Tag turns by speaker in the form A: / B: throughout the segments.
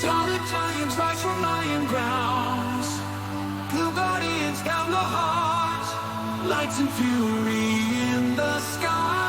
A: Tall Italians rise from lion grounds. Blue guardians down the heart. Lights and fury in the sky.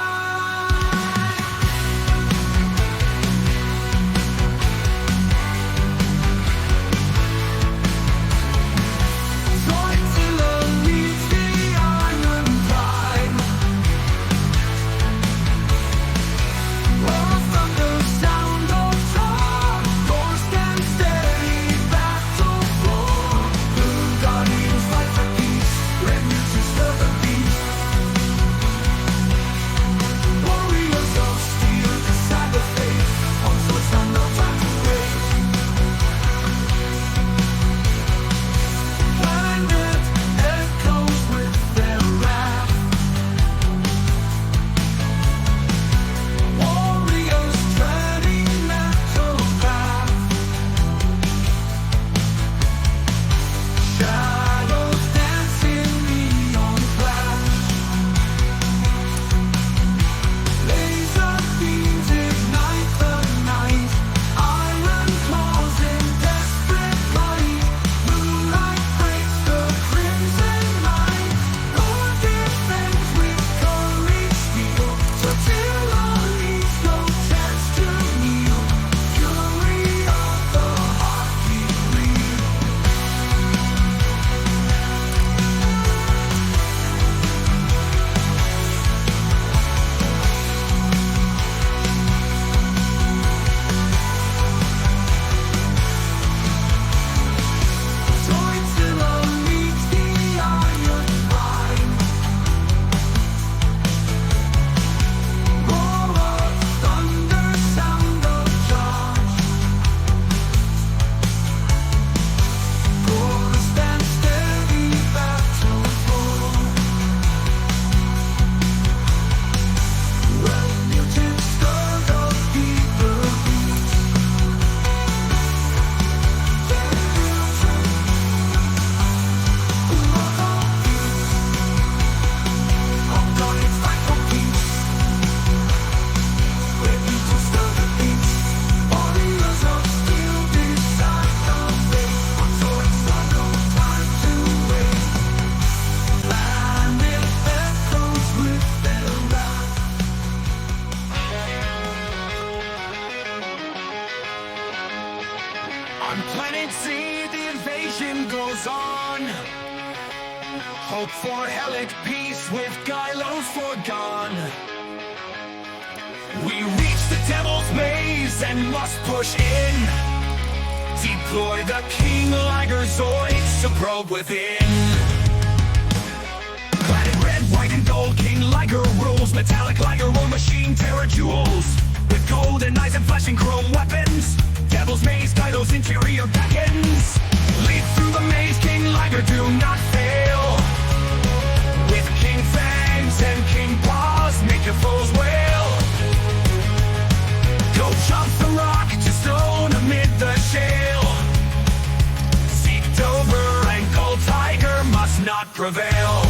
A: On planet Z, the invasion goes on. Hope for Helic peace with Gylos foregone. We reach the Devil's Maze and must push in. Deploy the Kingliger Zoids to probe within. Clad in red, white, and gold, Kingliger rules. Metallic Liger war machine terror jewels. With golden eyes and flashing chrome weapons. Devil's Maze, Gylos interior beckons. Lead through the maze, Kingliger, do not fail. With King Fangs and King Paws, make your foes wail. Go jump from rock to stone amid the shale. Seek Dover and Gold Tiger must not prevail.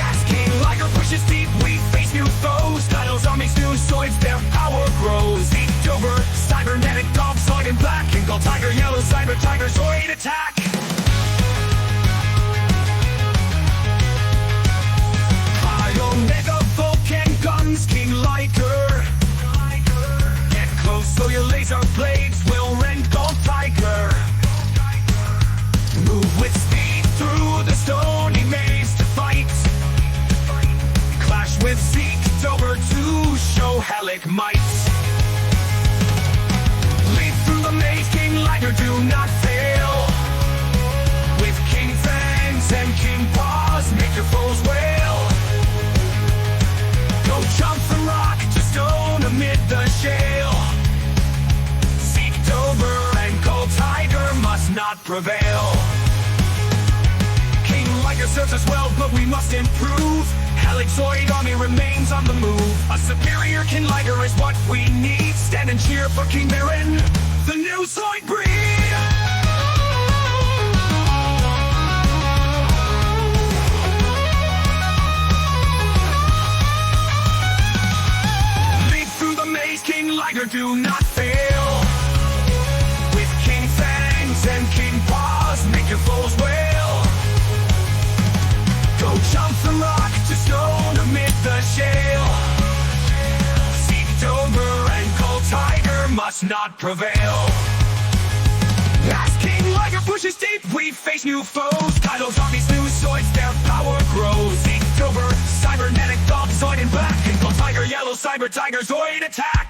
A: As Kingliger pushes deep, we face new foes. Gylos armies, new Zoids, their power grows. Seek Dover, cybernetic dog, Zoid in black, and Gold Tiger, yellow cyber tiger, Zoid attack. Omega Vulcan guns, Kingliger. Get close so your laser blades will rend Gold Tiger. Move with speed through the stony maze to fight. Clash with Seek Dover to show Helic might. Lead through the maze, Kingliger, do not fail. With King Fangs and King Paws, make your foes wail. Go jump from rock to stone amid the shale. Seek Dover and Gold Tiger must not prevail. Kingliger serves us well, but we must improve. Helic Zoid army remains on the move. A superior Kingliger is what we need. Stand and cheer for King Baron, the new Zoid breed. Kingliger, do not fail. must not prevail. As Kingliger pushes deep, we face new foes. Titles on these new Zoids, their power grows. Inktober, cybernetic dog, Zoid and black. Gold Tiger, yellow cyber tiger, Zoid attack.